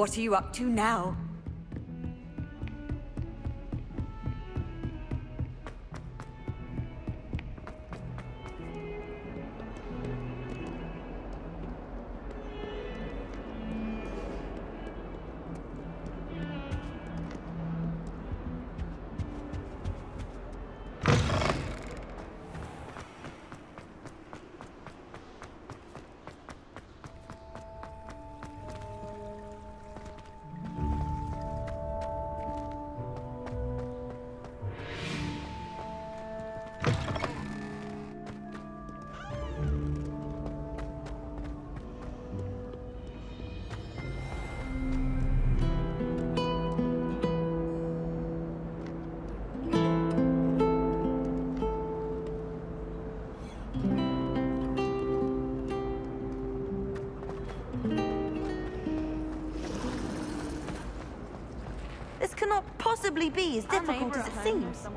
What are you up to now? This cannot possibly be as difficult as it seems.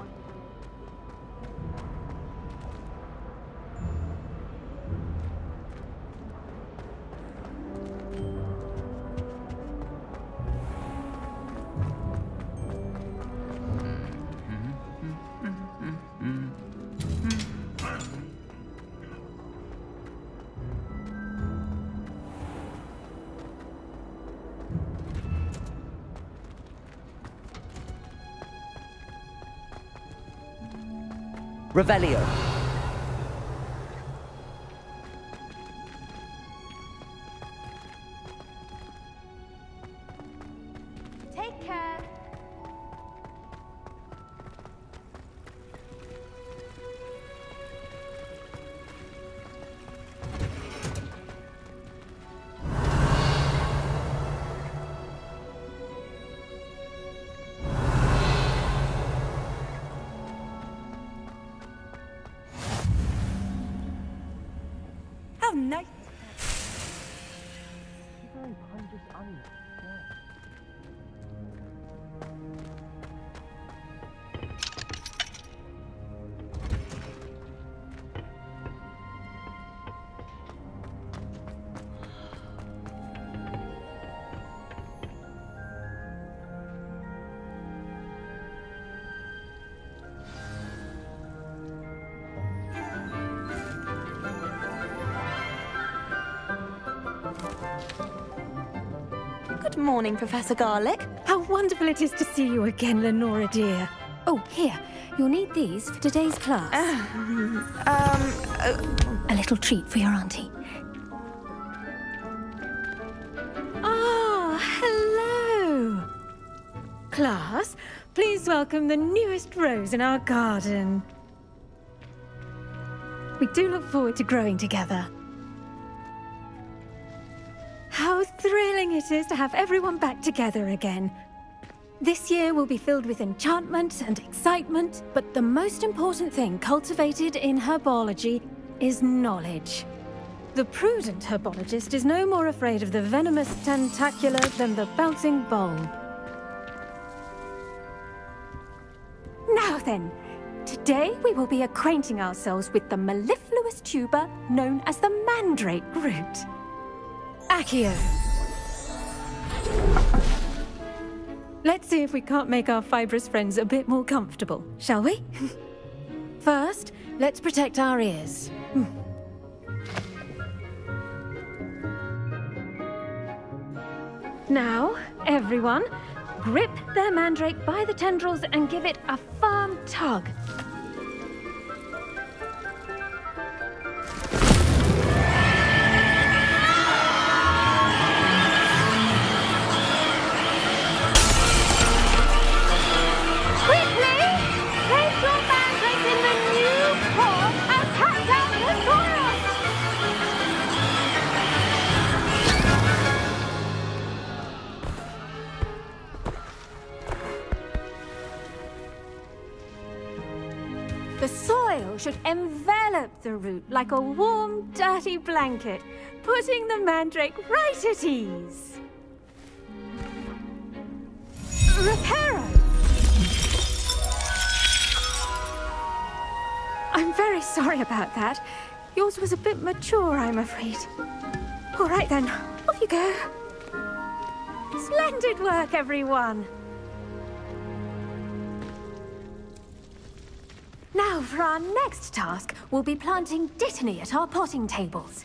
Revelio. Take care. How nice. Good morning, Professor Garlic. How wonderful it is to see you again, Lenora dear. Oh, here. You'll need these for today's class. A little treat for your auntie. Ah, hello. Class, please welcome the newest rose in our garden. We do look forward to growing together. How thrilling it is to have everyone back together again. This year will be filled with enchantment and excitement, but the most important thing cultivated in herbology is knowledge. The prudent herbologist is no more afraid of the venomous tentacula than the bouncing bulb. Now then, today we will be acquainting ourselves with the mellifluous tuber known as the mandrake root. Accio. Let's see if we can't make our fibrous friends a bit more comfortable, shall we? First, let's protect our ears. Now, everyone, grip their mandrake by the tendrils and give it a firm tug. The soil should envelop the root like a warm, dirty blanket, putting the mandrake right at ease. Reparo! I'm very sorry about that. Yours was a bit mature, I'm afraid. All right then, off you go. Splendid work, everyone! Now, for our next task, we'll be planting Dittany at our potting tables.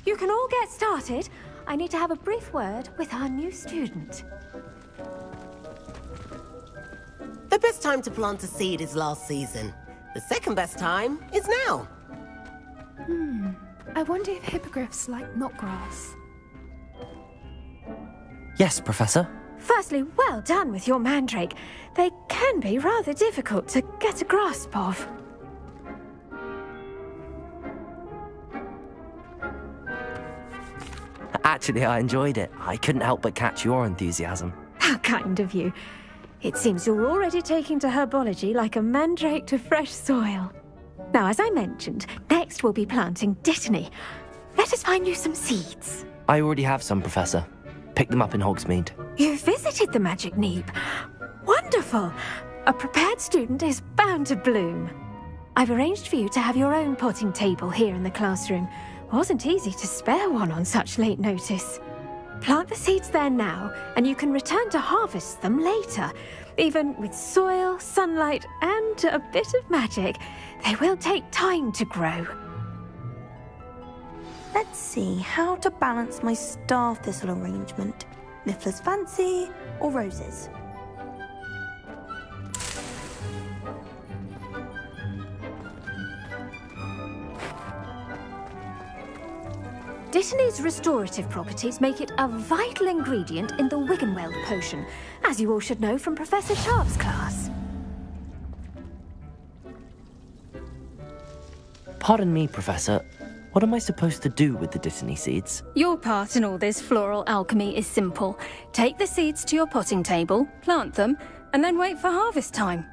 You can all get started. I need to have a brief word with our new student. The best time to plant a seed is last season. The second best time is now. I wonder if hippogriffs like knotgrass. Yes, Professor. Firstly, well done with your mandrake. They can be rather difficult to get a grasp of. Actually, I enjoyed it. I couldn't help but catch your enthusiasm. How kind of you. It seems you're already taking to herbology like a mandrake to fresh soil. Now, as I mentioned, next we'll be planting Dittany. Let us find you some seeds. I already have some, Professor. Picked them up in Hogsmeade. You visited the Magic Neep. Wonderful! A prepared student is bound to bloom. I've arranged for you to have your own potting table here in the classroom. Wasn't easy to spare one on such late notice. Plant the seeds there now, and you can return to harvest them later. Even with soil, sunlight, and a bit of magic, they will take time to grow. Let's see how to balance my star thistle arrangement. Niffler's fancy or roses? Dittany's restorative properties make it a vital ingredient in the Wiggenweld potion, as you all should know from Professor Sharp's class. Pardon me, Professor. What am I supposed to do with the Dittany seeds? Your part in all this floral alchemy is simple. Take the seeds to your potting table, plant them, and then wait for harvest time.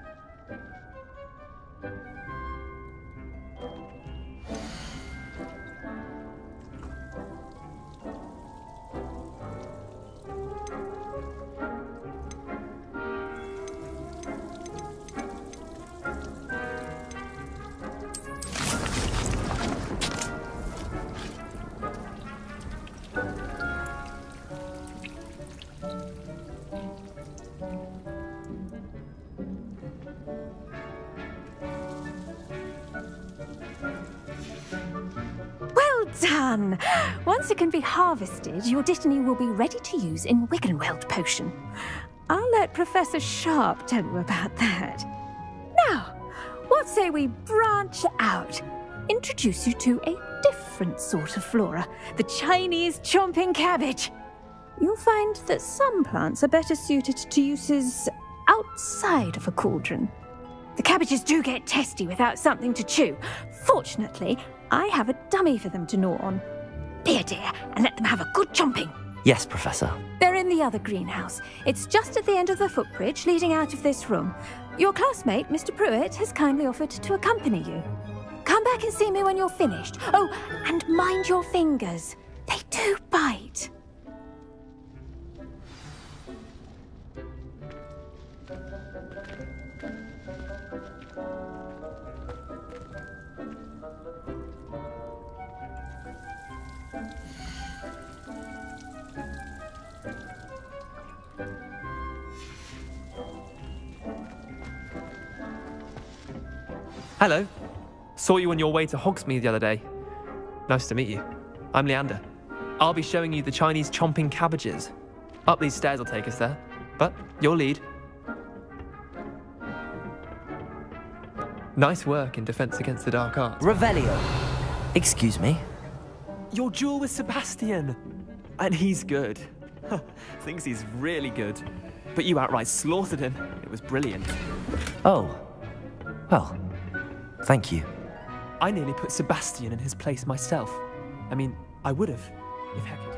Done! Once it can be harvested, your Dittany will be ready to use in Wiggenweld potion. I'll let Professor Sharp tell you about that. Now, what say we branch out? Introduce you to a different sort of flora, the Chinese chomping cabbage. You'll find that some plants are better suited to uses outside of a cauldron. The cabbages do get testy without something to chew. Fortunately, I have a dummy for them to gnaw on. Be a dear and let them have a good chomping. Yes, Professor. They're in the other greenhouse. It's just at the end of the footbridge leading out of this room. Your classmate, Mr. Pruitt, has kindly offered to accompany you. Come back and see me when you're finished. Oh, and mind your fingers. They do bite. Hello. Saw you on your way to Hogsmeade the other day. Nice to meet you. I'm Leander. I'll be showing you the Chinese chomping cabbages. Up these stairs will take us there, but your lead. Nice work in Defense Against the Dark Arts. Revelio. Excuse me. Your duel with Sebastian. And he's good. Thinks he's really good. But you outright slaughtered him. It was brilliant. Oh. Well, thank you. I nearly put Sebastian in his place myself. I mean, I would have, if heck it.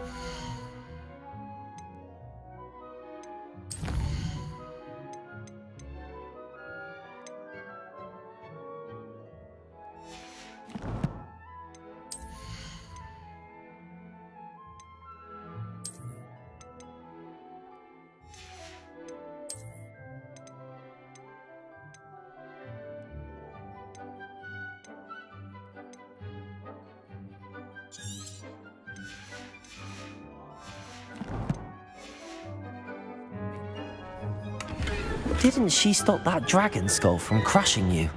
Didn't she stop that dragon skull from crushing you?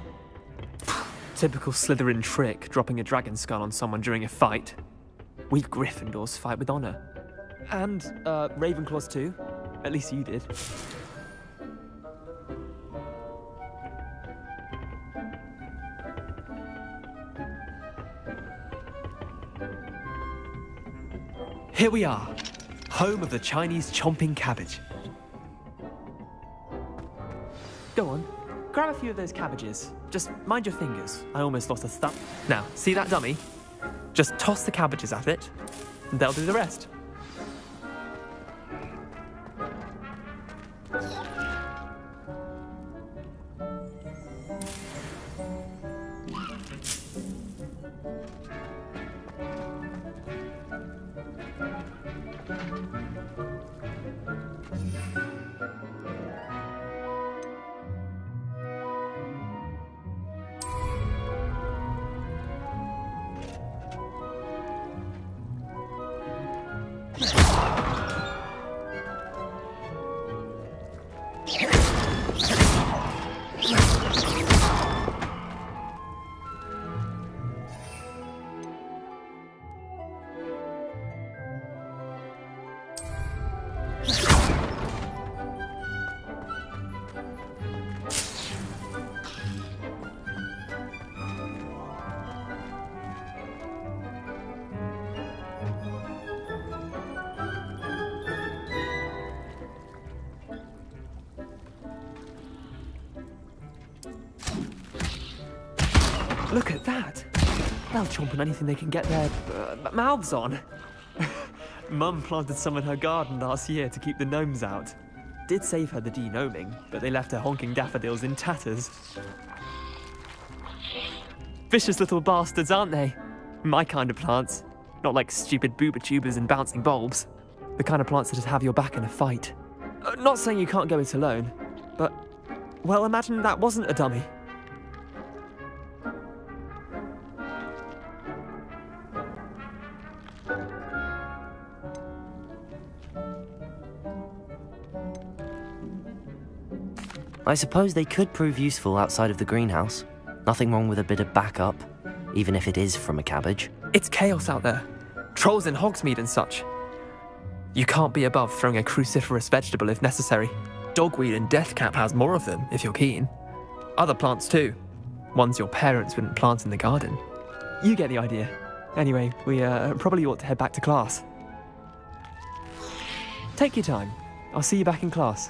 Typical Slytherin trick, dropping a dragon skull on someone during a fight. We Gryffindors fight with honor. And, Ravenclaws too. At least you did. Here we are, home of the Chinese chomping cabbage. Go on, grab a few of those cabbages. Just mind your fingers. I almost lost a thumb. Now, see that dummy? Just toss the cabbages at it, and they'll do the rest. Look at that! They'll chomp on anything they can get their mouths on. Mum planted some in her garden last year to keep the gnomes out. Did save her the de-gnoming, but they left her honking daffodils in tatters. Vicious little bastards, aren't they? My kind of plants. Not like stupid booba tubers and bouncing bulbs. The kind of plants that just have your back in a fight. Not saying you can't go it alone, but, well, imagine that wasn't a dummy. I suppose they could prove useful outside of the greenhouse. Nothing wrong with a bit of backup, even if it is from a cabbage. It's chaos out there. Trolls in Hogsmeade and such. You can't be above throwing a cruciferous vegetable if necessary. Dogweed and deathcap has more of them, if you're keen. Other plants too. Ones your parents wouldn't plant in the garden. You get the idea. Anyway, we probably ought to head back to class. Take your time. I'll see you back in class.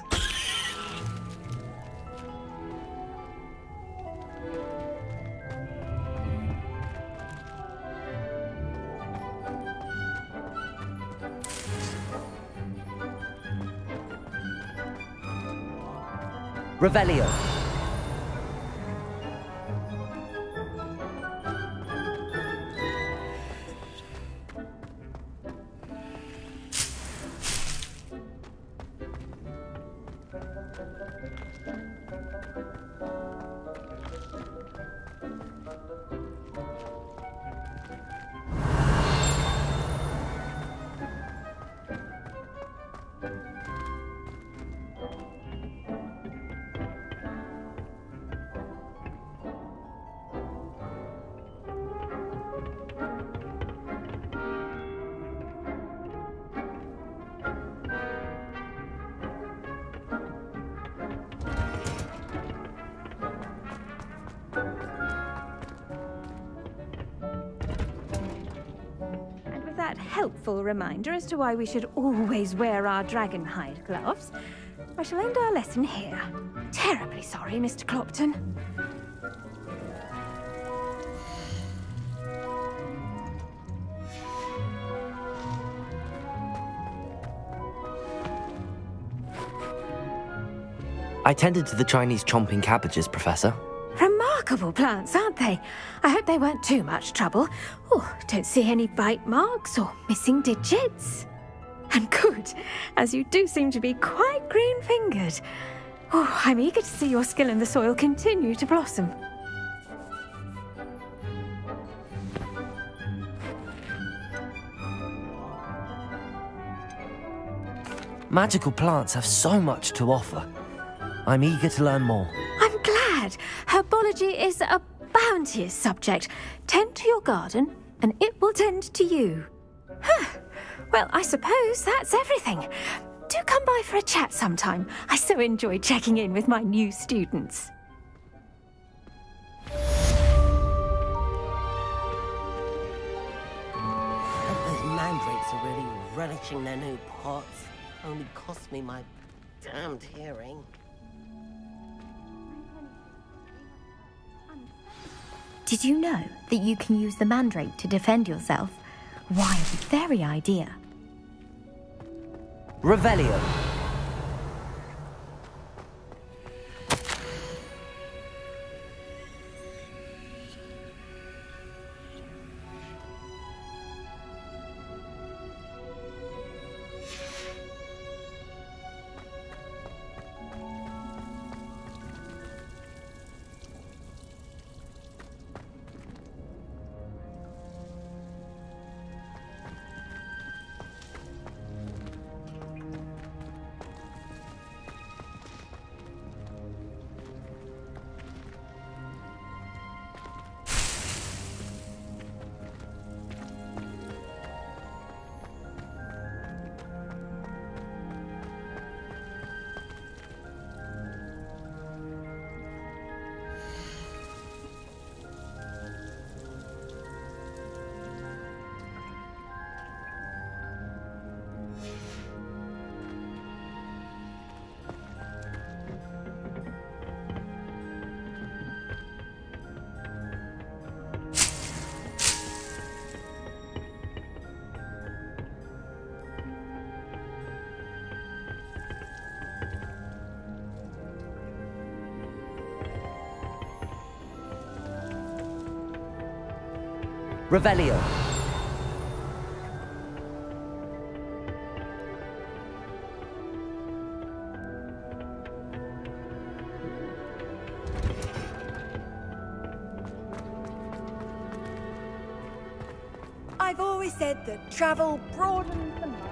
Revelio. Helpful reminder as to why we should always wear our dragon hide gloves, I shall end our lesson here. Terribly sorry, Mr. Clopton. I tended to the Chinese chomping cabbages, Professor. Remarkable plants, aren't they? I hope they weren't too much trouble. Oh, don't see any bite marks or missing digits. And good, as you do seem to be quite green-fingered. Oh, I'm eager to see your skill in the soil continue to blossom. Magical plants have so much to offer. I'm eager to learn more. I'm glad. Herbology is a bounteous subject. Tend to your garden, and it will tend to you. Well, I suppose that's everything. Do come by for a chat sometime. I so enjoy checking in with my new students. Those mandrakes are really relishing their new pots. Only cost me my damned hearing. Did you know that you can use the mandrake to defend yourself? Why, the very idea. Revelio. Revelio. I've always said that travel broadens the mind.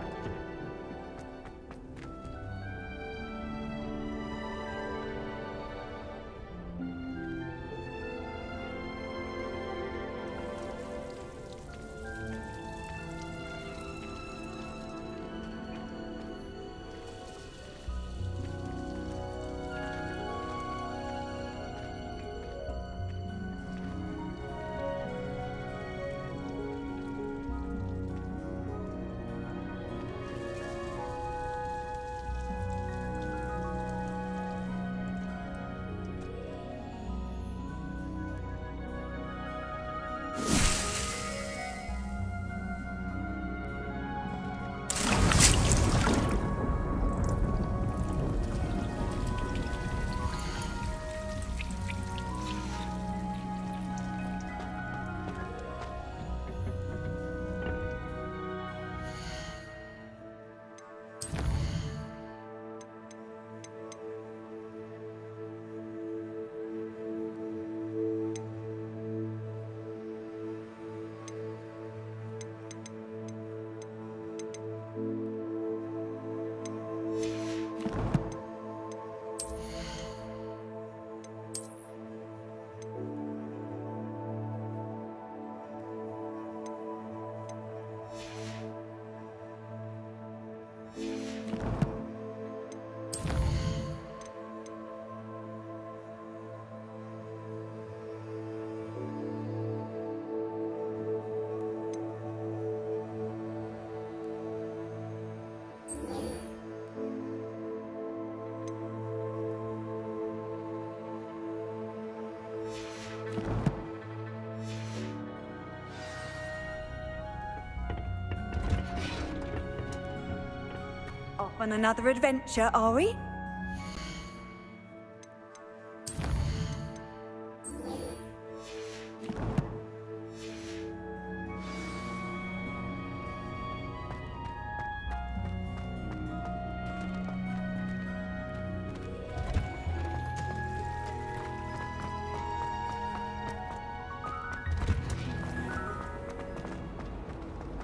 Off on another adventure, are we?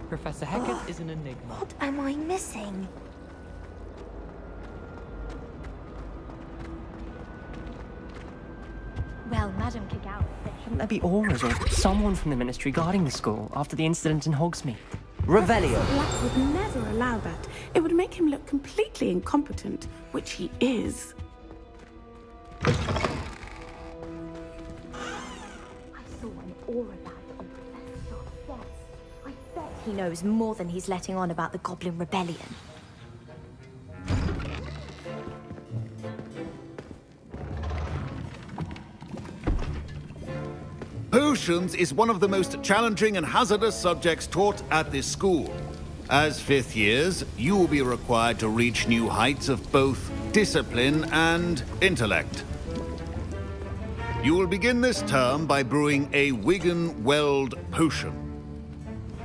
Professor Hecat is an enigma. What am I missing? Well, Madame Kagawa said Shouldn't there be auras or someone from the Ministry guarding the school after the incident in Hogsmeade? Revelio! Black would never allow that. It would make him look completely incompetent, which he is. I saw an aura badge on Professor Sharp's desk. I bet he knows more than he's letting on about the Goblin Rebellion. Potions is one of the most challenging and hazardous subjects taught at this school. As fifth years, you will be required to reach new heights of both discipline and intellect. You will begin this term by brewing a Wiggen-Weld potion.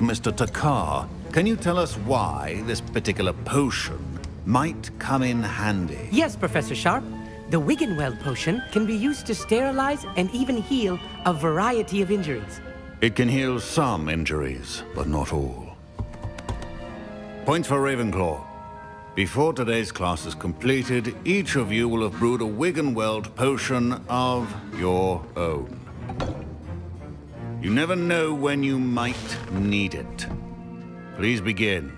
Mr. Takar, can you tell us why this particular potion might come in handy? Yes, Professor Sharp. The Wiggen-Weld potion can be used to sterilize and even heal a variety of injuries. It can heal some injuries, but not all. Points for Ravenclaw. Before today's class is completed, each of you will have brewed a Wiggen-Weld potion of your own. You never know when you might need it. Please begin.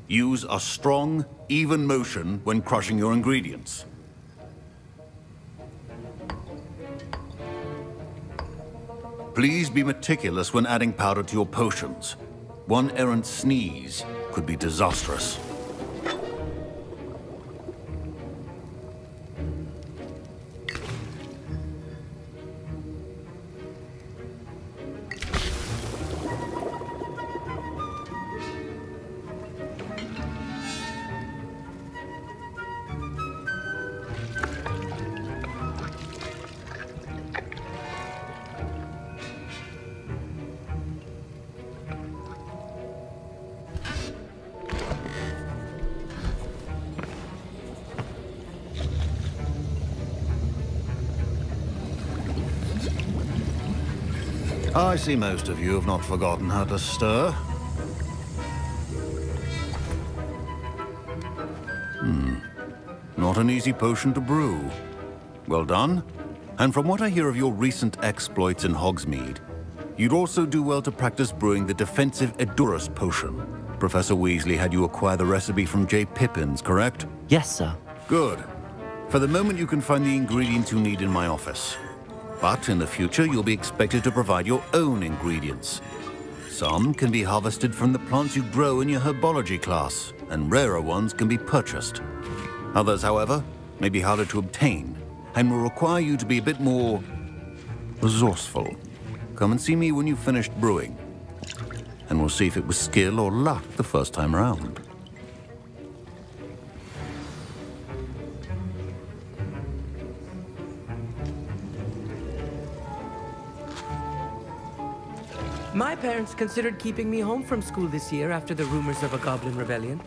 Use a strong, even motion when crushing your ingredients. Please be meticulous when adding powder to your potions. One errant sneeze could be disastrous. I see most of you have not forgotten how to stir. Not an easy potion to brew. Well done. And from what I hear of your recent exploits in Hogsmeade, you'd also do well to practice brewing the defensive Edurus potion. Professor Weasley had you acquire the recipe from J. Pippins, correct? Yes, sir. Good. For the moment, you can find the ingredients you need in my office. But in the future, you'll be expected to provide your own ingredients. Some can be harvested from the plants you grow in your herbology class, and rarer ones can be purchased. Others, however, may be harder to obtain, and will require you to be a bit more resourceful. Come and see me when you've finished brewing, and we'll see if it was skill or luck the first time around. My parents considered keeping me home from school this year after the rumors of a Goblin Rebellion.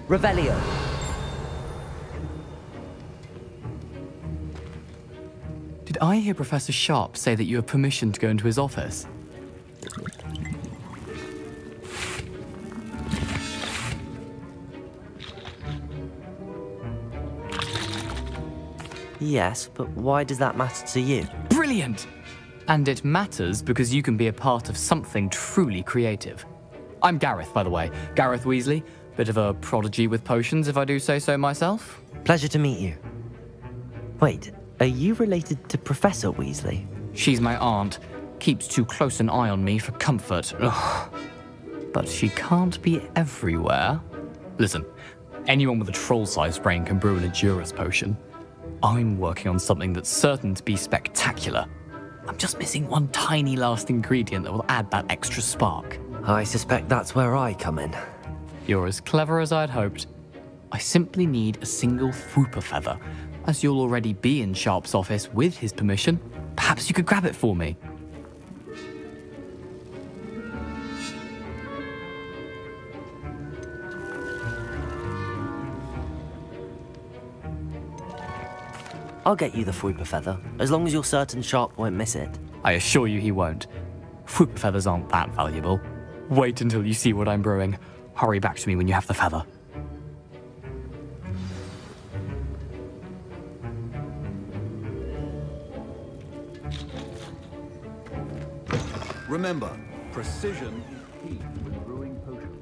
Revelio. Did I hear Professor Sharp say that you have permission to go into his office? Yes, but why does that matter to you? Brilliant! And it matters because you can be a part of something truly creative. I'm Gareth, by the way. Gareth Weasley. Bit of a prodigy with potions, if I do say so myself. Pleasure to meet you. Wait, are you related to Professor Weasley? She's my aunt. Keeps too close an eye on me for comfort. Ugh. But she can't be everywhere. Listen, anyone with a troll-sized brain can brew an Edurus potion. I'm working on something that's certain to be spectacular. I'm just missing one tiny last ingredient that will add that extra spark. I suspect that's where I come in. You're as clever as I'd hoped. I simply need a single Fwooper feather. As you'll already be in Sharp's office with his permission, perhaps you could grab it for me. I'll get you the Fwooper feather, as long as you're certain Sharp won't miss it. I assure you he won't. Fwooper feathers aren't that valuable. Wait until you see what I'm brewing. Hurry back to me when you have the feather. Remember, precision is key with brewing potions.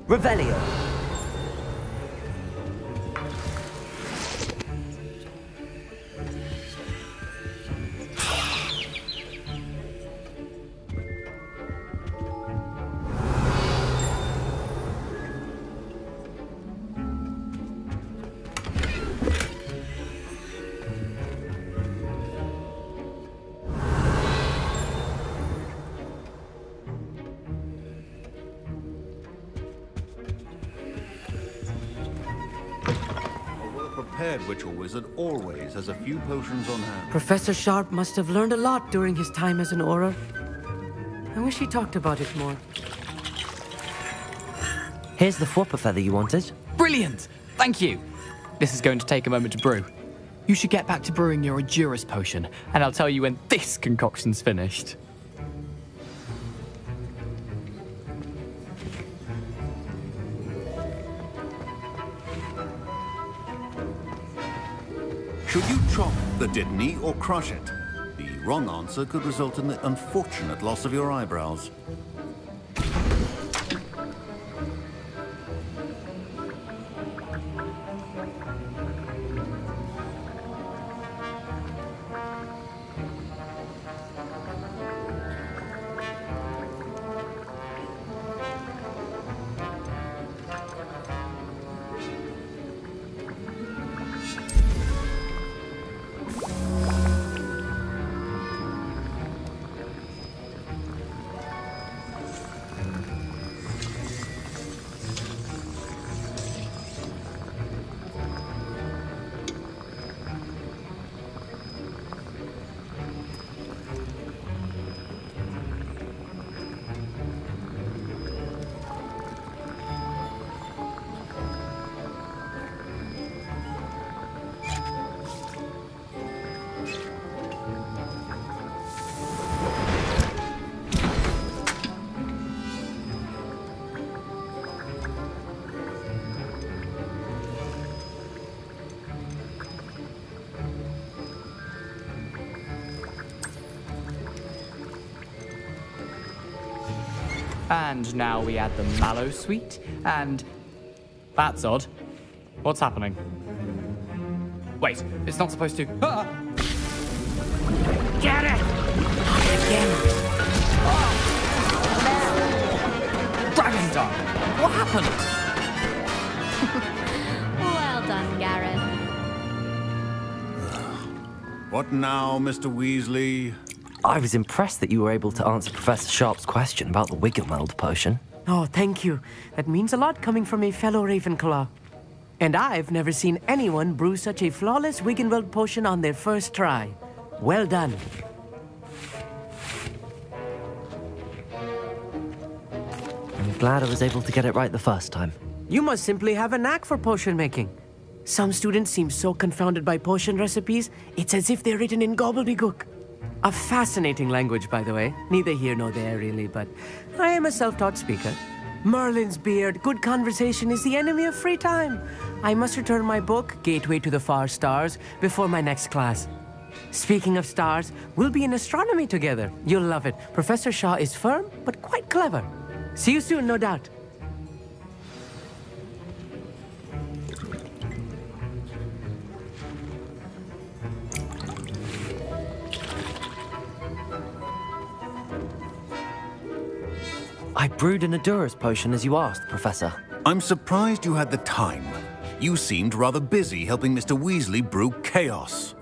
Revelio. Witch or wizard always has a few potions on hand. Professor Sharp must have learned a lot during his time as an Auror. I wish he talked about it more. Here's the Fwooper feather you wanted. Brilliant! Thank you! This is going to take a moment to brew. You should get back to brewing your Edurus potion, and I'll tell you when this concoction's finished. Should you chop the Dittany or crush it? The wrong answer could result in the unfortunate loss of your eyebrows. And now we add the mallow sweet, and... That's odd. What's happening? Wait, it's not supposed to... Ah! Get it! Again. Dragon Dunk! What happened? Well done, Gareth. What now, Mr. Weasley? I was impressed that you were able to answer Professor Sharp's question about the Wiggenweld potion. Oh, thank you. That means a lot coming from a fellow Ravenclaw. And I've never seen anyone brew such a flawless Wiggenweld potion on their first try. Well done. I'm glad I was able to get it right the first time. You must simply have a knack for potion making. Some students seem so confounded by potion recipes, it's as if they're written in gobbledygook. A fascinating language, by the way. Neither here nor there, really, but I am a self-taught speaker. Merlin's beard, good conversation is the enemy of free time. I must return my book, Gateway to the Far Stars, before my next class. Speaking of stars, we'll be in astronomy together. You'll love it. Professor Shaw is firm, but quite clever. See you soon, no doubt. I brewed an Edurus potion as you asked, Professor. I'm surprised you had the time. You seemed rather busy helping Mr. Weasley brew chaos.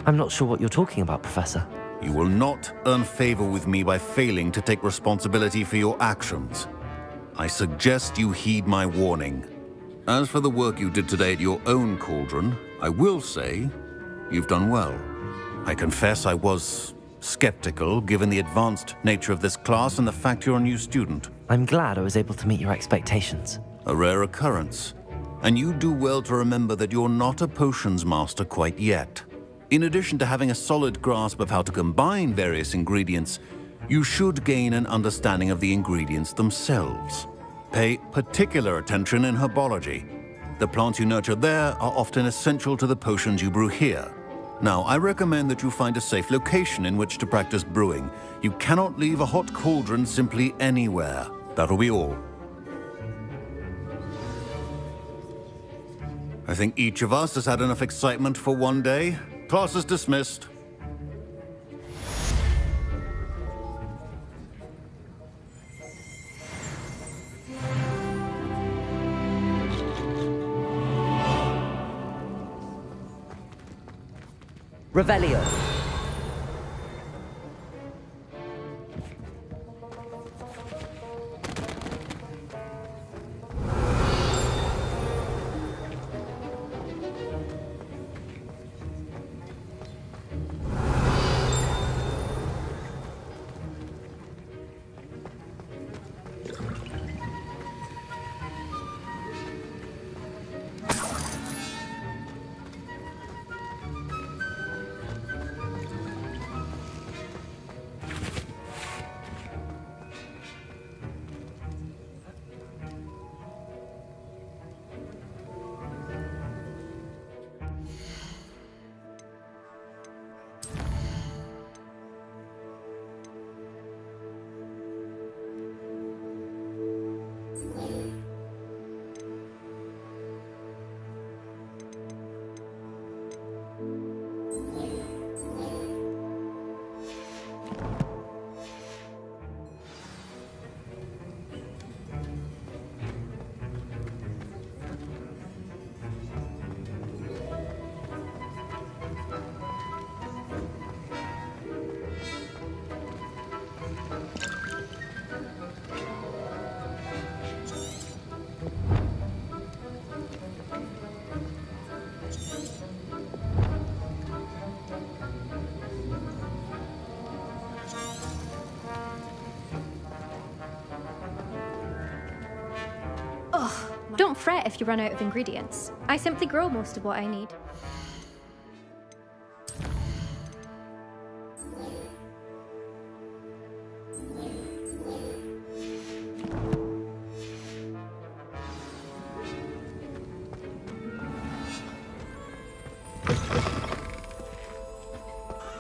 I'm not sure what you're talking about, Professor. You will not earn favor with me by failing to take responsibility for your actions. I suggest you heed my warning. As for the work you did today at your own cauldron, I will say you've done well. I confess I was skeptical, given the advanced nature of this class and the fact you're a new student. I'm glad I was able to meet your expectations. A rare occurrence. And you do well to remember that you're not a potions master quite yet. In addition to having a solid grasp of how to combine various ingredients, you should gain an understanding of the ingredients themselves. Pay particular attention in herbology. The plants you nurture there are often essential to the potions you brew here. Now, I recommend that you find a safe location in which to practice brewing. You cannot leave a hot cauldron simply anywhere. That'll be all. I think each of us has had enough excitement for one day. Class is dismissed. Revelio. Don't fret if you run out of ingredients. I simply grow most of what I need.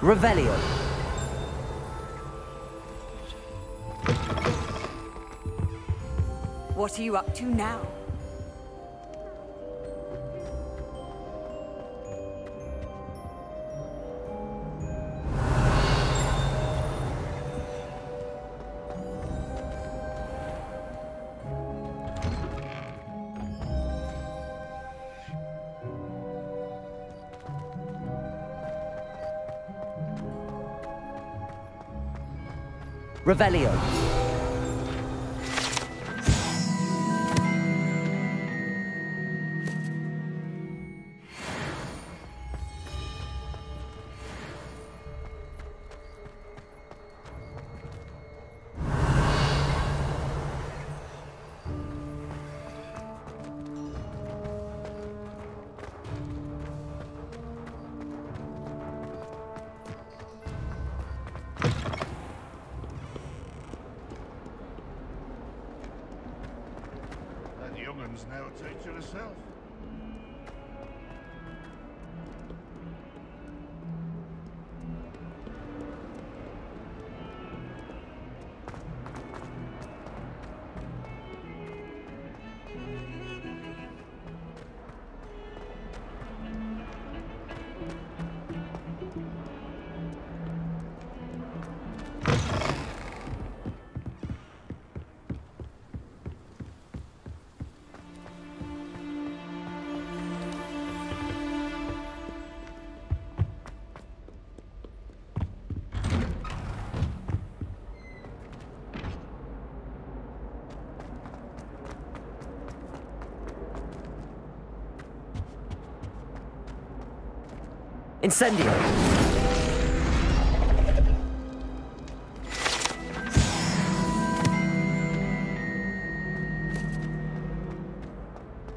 Revelio. What are you up to now? Revelio. Young'un's now a teacher herself. Incendio!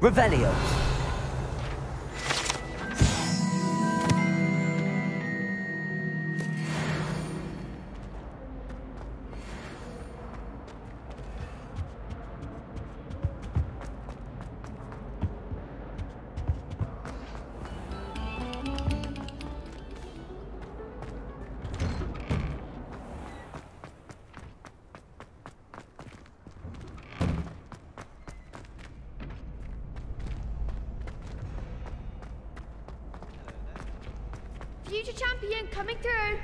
Revelio! Future champion coming through.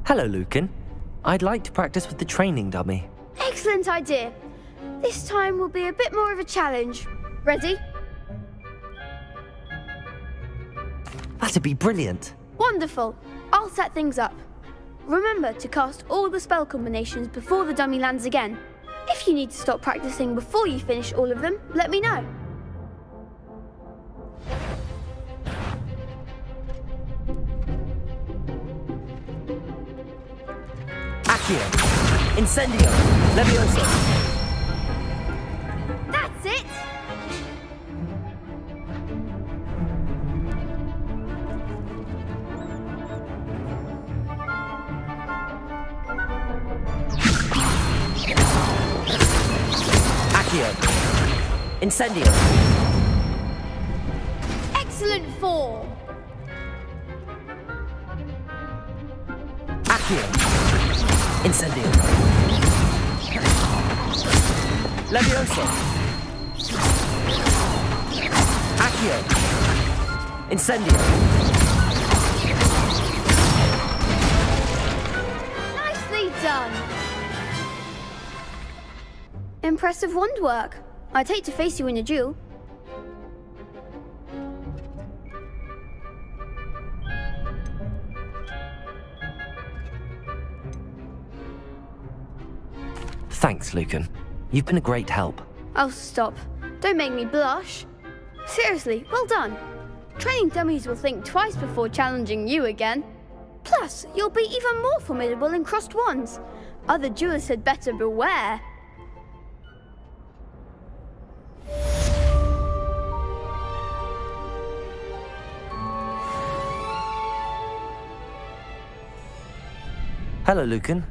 Hello, Lucan. I'd like to practice with the training dummy. Excellent idea. This time will be a bit more of a challenge. Ready? That'd be brilliant. Wonderful. I'll set things up. Remember to cast all the spell combinations before the dummy lands again. If you need to stop practicing before you finish all of them, let me know. Accio! Incendio! Levioso! That's it! Accio! Incendio! Excellent form! Accio! Incendio! Levioso! Accio! Incendio! Nicely done! Impressive wand work. I'd hate to face you in a duel. Thanks, Lucan. You've been a great help. Oh, stop. Don't make me blush. Seriously, well done. Training dummies will think twice before challenging you again. Plus, you'll be even more formidable in crossed wands. Other duelists had better beware. Hello, Lucan.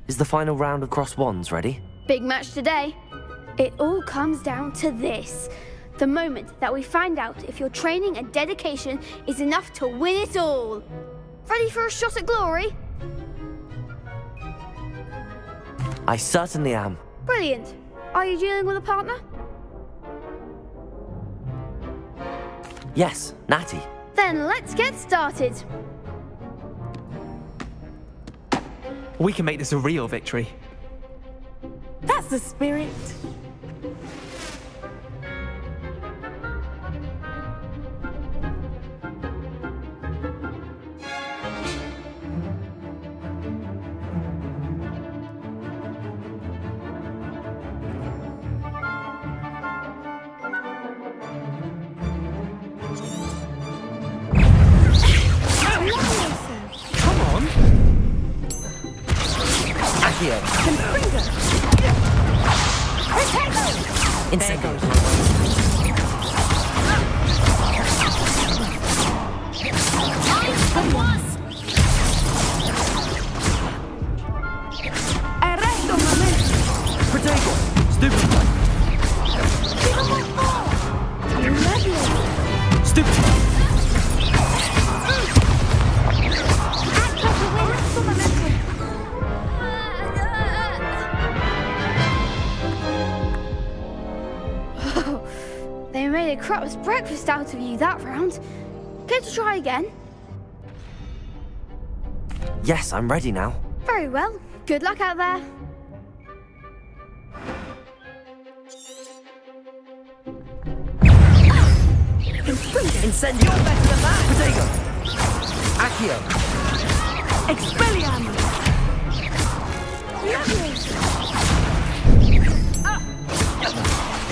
Is the final round of crossed wands ready? Big match today. It all comes down to this. The moment that we find out if your training and dedication is enough to win it all. Ready for a shot at glory? I certainly am. Brilliant. Are you dealing with a partner? Yes, Natty. Then let's get started. We can make this a real victory. That's the spirit. Crap's breakfast out of you that round. Care to try again? Yes, I'm ready now. Very well. Good luck out there. Incendio! Protego! Accio! Expelliarmus!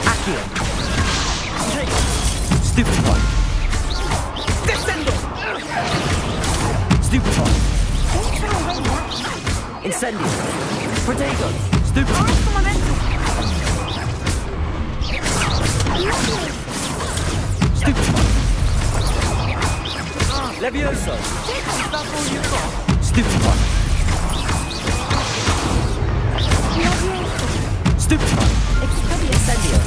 Accio! Stupefy. Descendo! Stupefy. Incendio. Protego. Stupefy. Stupefy. Levioso. Stupefy. Stupefy. Incendio.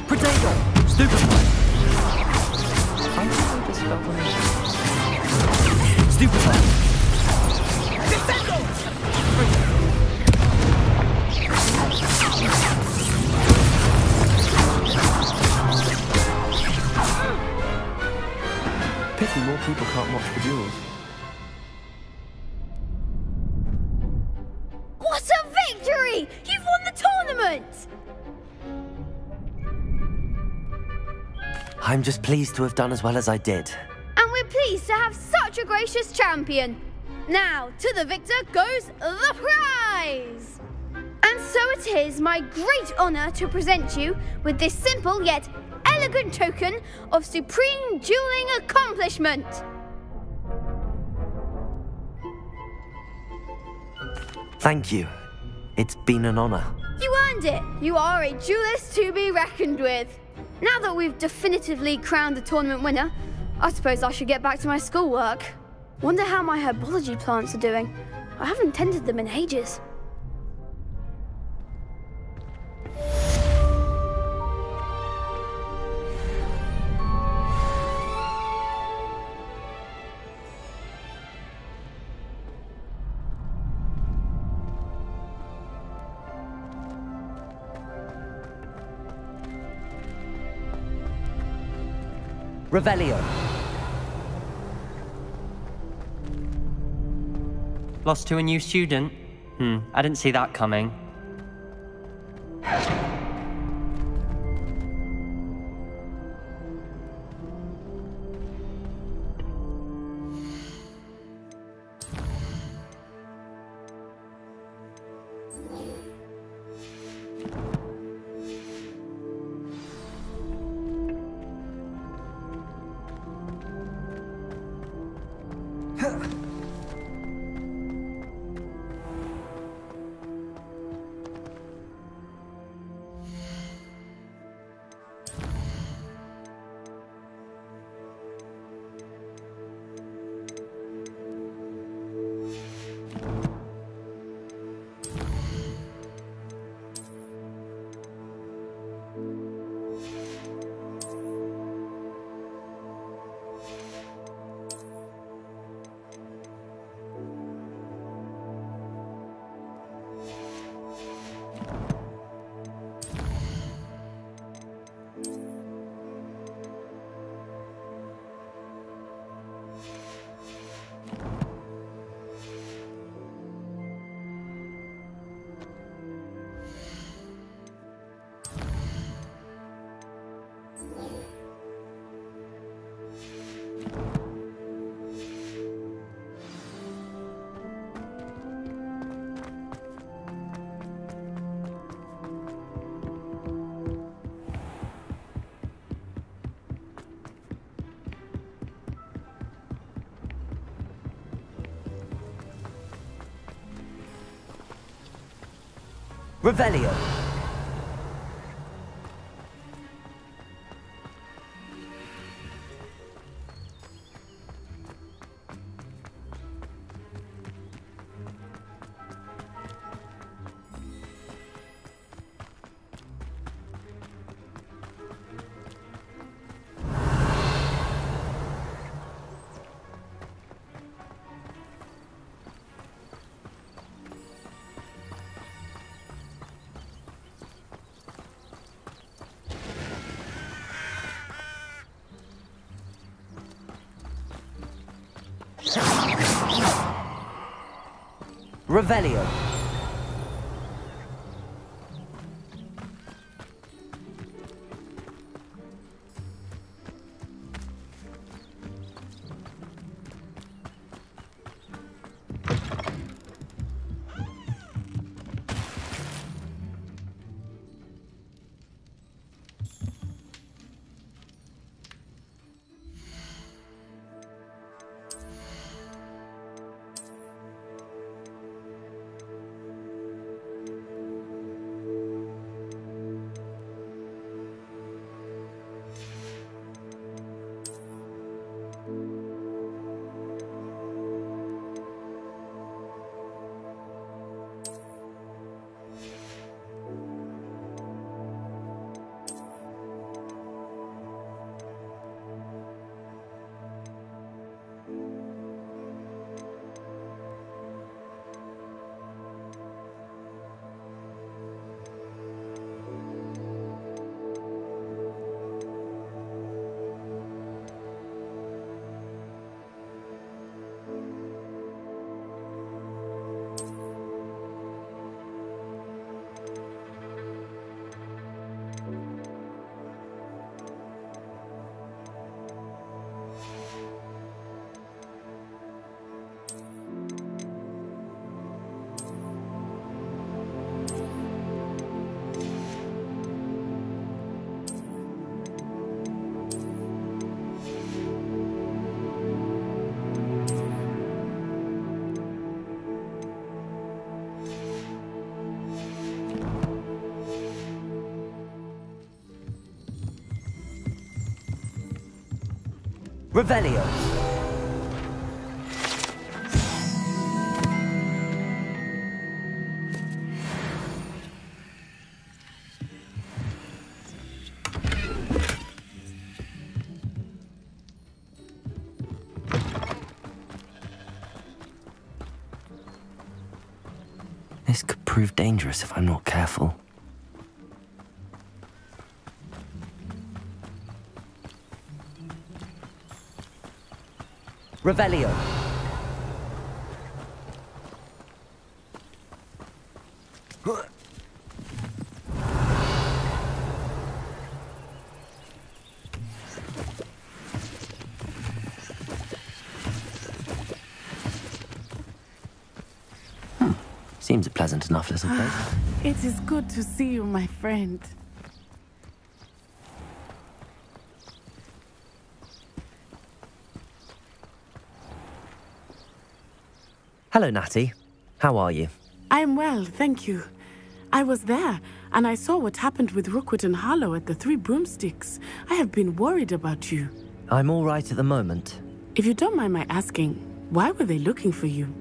Protego. Stupefy. I think I just felt like... Stupefy. Descendo! Pity more people can't watch the duels. What a victory! You've won the tournament! I'm just pleased to have done as well as I did. And we're pleased to have such a gracious champion. Now, to the victor goes the prize! And so it is my great honour to present you with this simple yet elegant token of supreme dueling accomplishment. Thank you. It's been an honour. You earned it. You are a duelist to be reckoned with. Now that we've definitively crowned the tournament winner, I suppose I should get back to my schoolwork. Wonder how my herbology plants are doing. I haven't tended them in ages. Revelio. Lost to a new student? I didn't see that coming. Revelio. Revelio. Revelio. This could prove dangerous if I'm not careful. Revelio. Seems a pleasant enough little place. It is good to see you, my friend. Hello, Natty. How are you? I'm well, thank you. I was there, and I saw what happened with Rookwood and Harlow at the Three Broomsticks. I have been worried about you. I'm all right at the moment. If you don't mind my asking, why were they looking for you?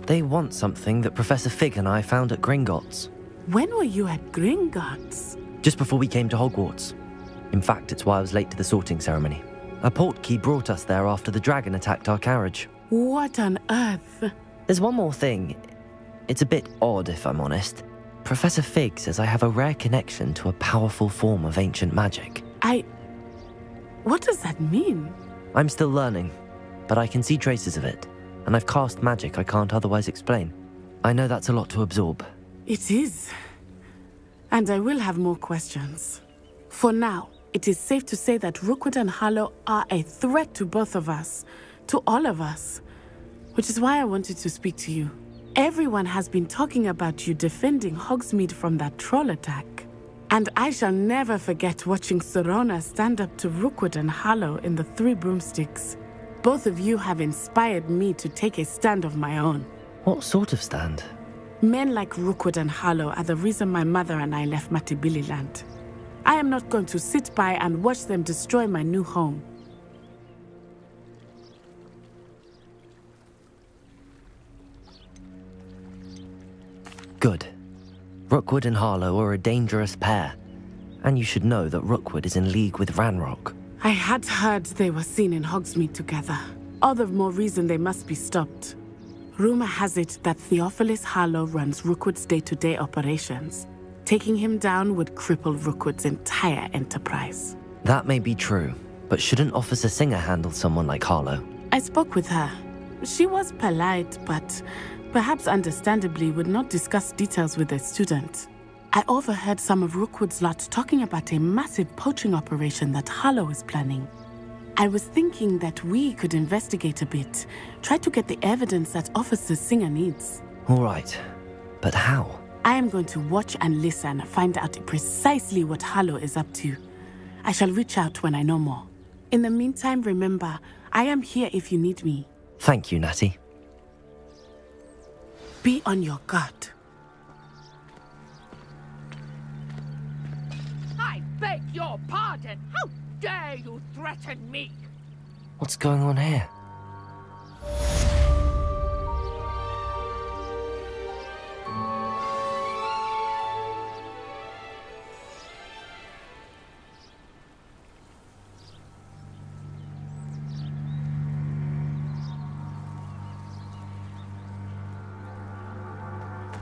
They want something that Professor Fig and I found at Gringotts. When were you at Gringotts? Just before we came to Hogwarts. In fact, it's why I was late to the sorting ceremony. A Portkey brought us there after the dragon attacked our carriage. What on earth? There's one more thing. It's a bit odd, if I'm honest. Professor Fig says I have a rare connection to a powerful form of ancient magic. What does that mean? I'm still learning, but I can see traces of it. And I've cast magic I can't otherwise explain. I know that's a lot to absorb. It is. And I will have more questions. For now, it is safe to say that Rookwood and Harlow are a threat to both of us. To all of us. Which is why I wanted to speak to you. Everyone has been talking about you defending Hogsmeade from that troll attack. And I shall never forget watching Serona stand up to Rookwood and Harlow in the Three Broomsticks. Both of you have inspired me to take a stand of my own. What sort of stand? Men like Rookwood and Harlow are the reason my mother and I left Matabeleland. I am not going to sit by and watch them destroy my new home. Good. Rookwood and Harlow are a dangerous pair. And you should know that Rookwood is in league with Ranrock. I had heard they were seen in Hogsmeade together. All the more reason they must be stopped. Rumor has it that Theophilus Harlow runs Rookwood's day-to-day operations. Taking him down would cripple Rookwood's entire enterprise. That may be true, but shouldn't Officer Singer handle someone like Harlow? I spoke with her. She was polite, but perhaps understandably would not discuss details with a student. I overheard some of Rookwood's lot talking about a massive poaching operation that Harlow is planning. I was thinking that we could investigate a bit, try to get the evidence that Officer Singer needs. All right, but how? I am going to watch and listen, find out precisely what Harlow is up to. I shall reach out when I know more. In the meantime, remember, I am here if you need me. Thank you, Natty. Be on your guard. I beg your pardon! How dare you threaten me? What's going on here?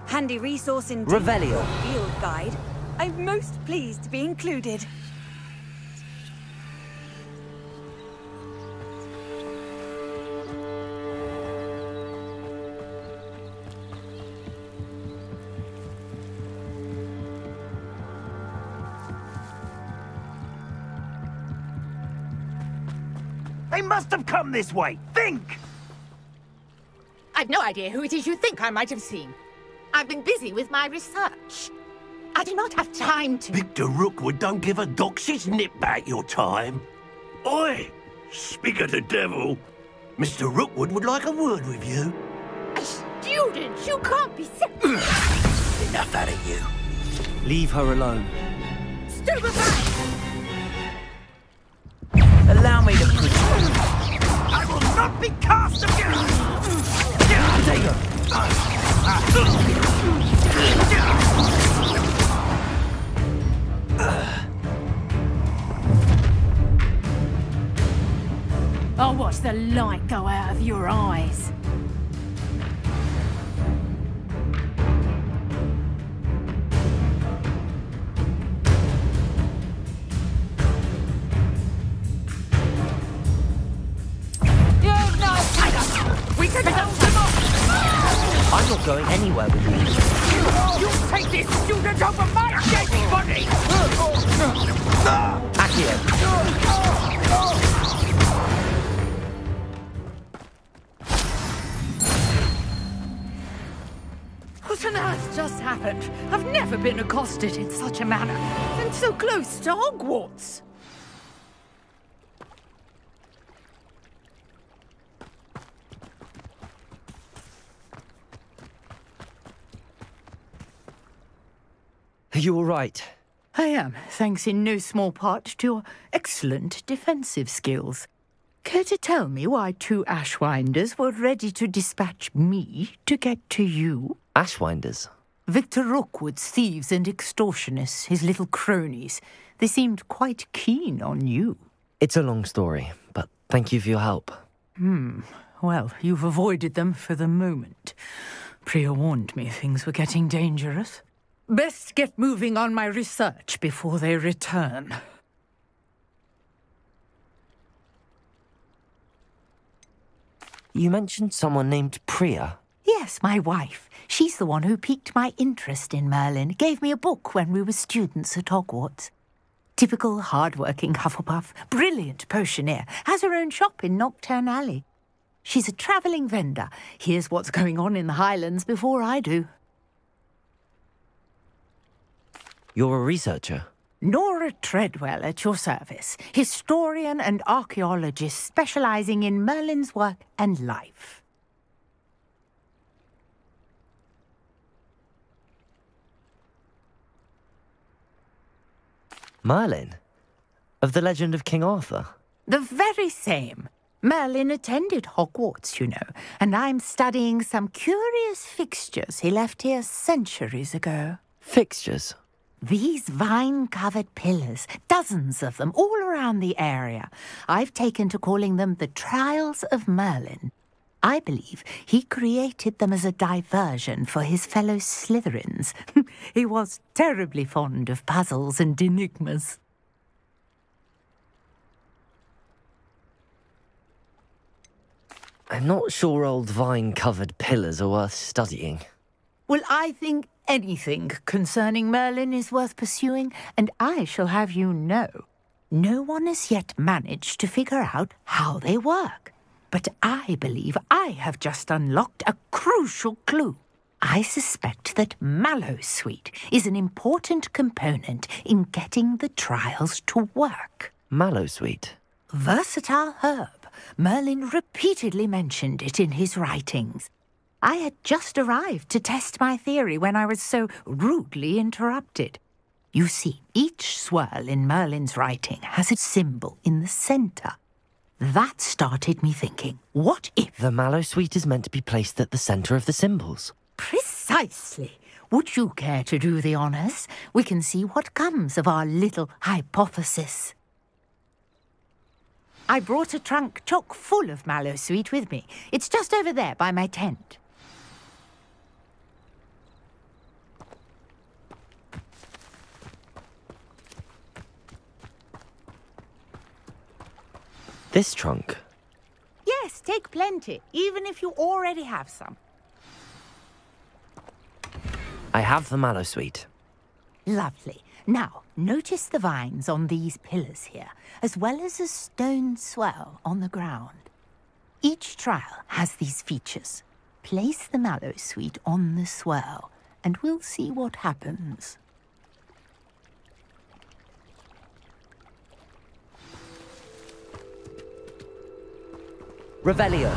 Handy resource indeed. Revelio. Field guide. I'm most pleased to be included. They must have come this way. Think! I've no idea who it is you think I might have seen. I've been busy with my research. I do not have time to... Victor Rookwood don't give a doxy's nip back your time. Oi! Speak of the devil. Mr. Rookwood would like a word with you. A student? You can't be... Enough that of you. Leave her alone. Stupefy! Allow me to put you. I will not be cast again! Potato! I'll watch the light go out of your eyes. We can help them off! I'm not going anywhere with you. You take this student over my dead body! Accio! What on earth just happened? I've never been accosted in such a manner. And so close to Hogwarts. Are you all right? I am, thanks in no small part to your excellent defensive skills. Care to tell me why 2 Ashwinders were ready to dispatch me to get to you? Ashwinders? Victor Rookwood's thieves and extortionists, his little cronies. They seemed quite keen on you. It's a long story, but thank you for your help. Well, you've avoided them for the moment. Priya warned me things were getting dangerous. Best get moving on my research before they return. You mentioned someone named Priya. Yes, my wife. She's the one who piqued my interest in Merlin. Gave me a book when we were students at Hogwarts. Typical hard-working Hufflepuff, brilliant potioneer, has her own shop in Knockturn Alley. She's a travelling vendor. Hears what's going on in the Highlands before I do. You're a researcher? Nora Treadwell at your service, historian and archaeologist specialising in Merlin's work and life. Merlin? Of the legend of King Arthur? The very same. Merlin attended Hogwarts, you know, and I'm studying some curious fixtures he left here centuries ago. Fixtures? These vine-covered pillars, dozens of them, all around the area. I've taken to calling them the Trials of Merlin. I believe he created them as a diversion for his fellow Slytherins. He was terribly fond of puzzles and enigmas. I'm not sure old vine-covered pillars are worth studying. Well, I think anything concerning Merlin is worth pursuing, and I shall have you know, no one has yet managed to figure out how they work. But I believe I have just unlocked a crucial clue. I suspect that Mallowsweet is an important component in getting the trials to work. Mallowsweet? Versatile herb. Merlin repeatedly mentioned it in his writings. I had just arrived to test my theory when I was so rudely interrupted. You see, each swirl in Merlin's writing has a symbol in the centre. That started me thinking, what if... The Mallowsweet is meant to be placed at the centre of the symbols. Precisely. Would you care to do the honours? We can see what comes of our little hypothesis. I brought a trunk chock full of Mallowsweet with me. It's just over there by my tent. This trunk? Yes, take plenty, even if you already have some. I have the Mallowsweet. Lovely. Now, notice the vines on these pillars here, as well as a stone swell on the ground. Each trial has these features. Place the Mallowsweet on the swell, and we'll see what happens. Revelio.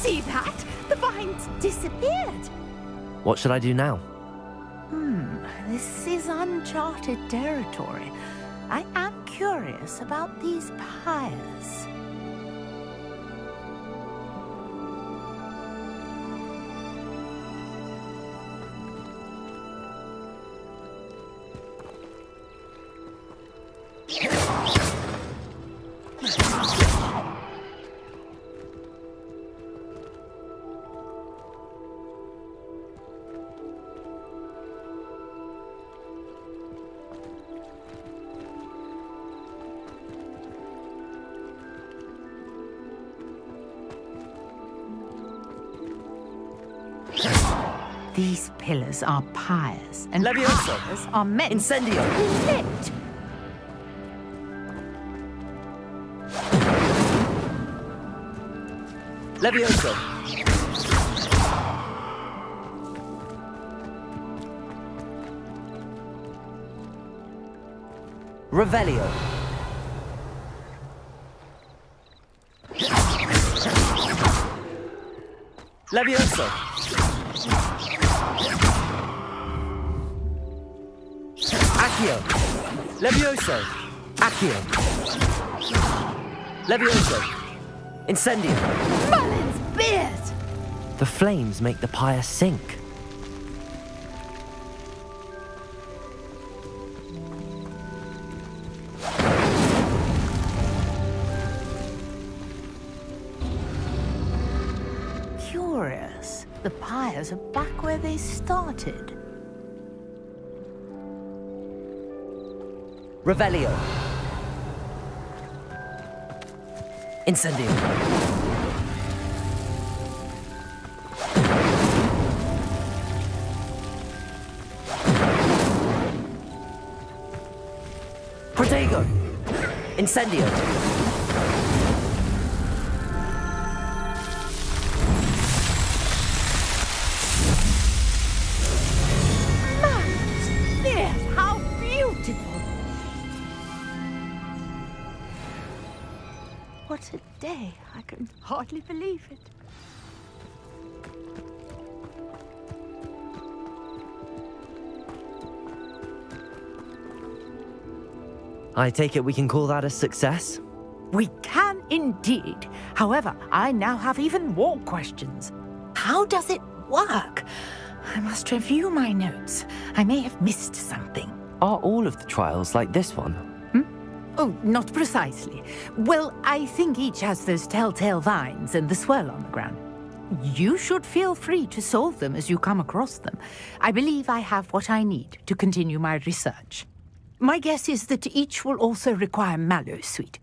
See that? The vines disappeared. What should I do now? This is uncharted territory. I am curious about these pyres. These pillars are pyres, and Levioso. pyres are meant Incendio. to be lit. Levioso. Revelio. Levioso. Accio. Levioso. Accio. Levioso. Incendio. Merlin's beard! The flames make the pyre sink. Curious. The pyres are back where they started. Revelio. Incendio. Protego. Incendio. Yes, how beautiful! What a day. I can hardly believe it. I take it we can call that a success? We can indeed. However, I now have even more questions. How does it work? I must review my notes. I may have missed something. Are all of the trials like this one? Oh, not precisely. Well, I think each has those telltale vines and the swirl on the ground. You should feel free to solve them as you come across them. I believe I have what I need to continue my research. My guess is that each will also require Mallowsweet,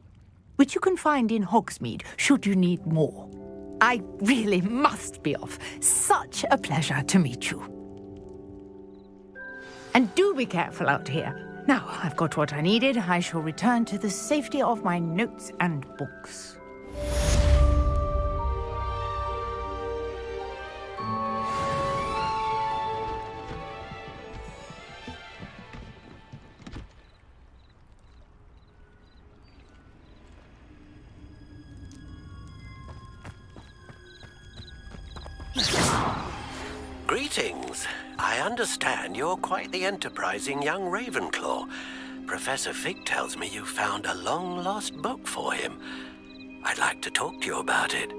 which you can find in Hogsmeade should you need more. I really must be off. Such a pleasure to meet you. And do be careful out here. Now I've got what I needed, I shall return to the safety of my notes and books. Greetings. I understand you're quite the enterprising young Ravenclaw. Professor Fig tells me you found a long-lost book for him. I'd like to talk to you about it.